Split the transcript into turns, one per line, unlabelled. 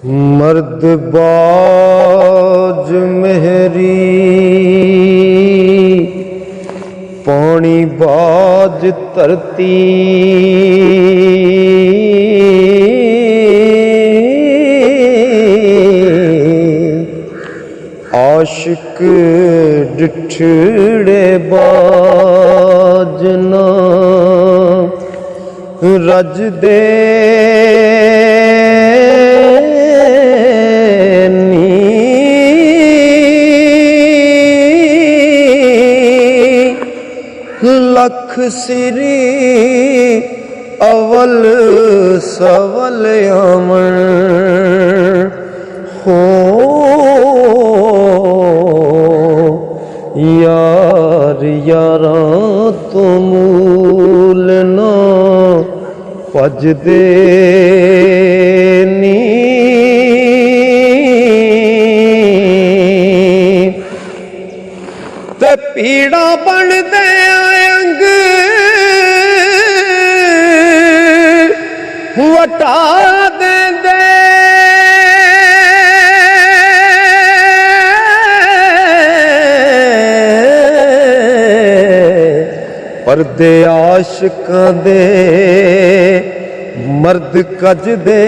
मर्द बाज मेहरी पानी बाज धरती आशिक डिठड़े बाज ना रज दे लख सिरी अवल सवल अमन हो यार यारा तो मूल ना भजदे नी ते पीड़ा बनदे अंग वटा देंदे परदे आशिकां दे मर्द कज दे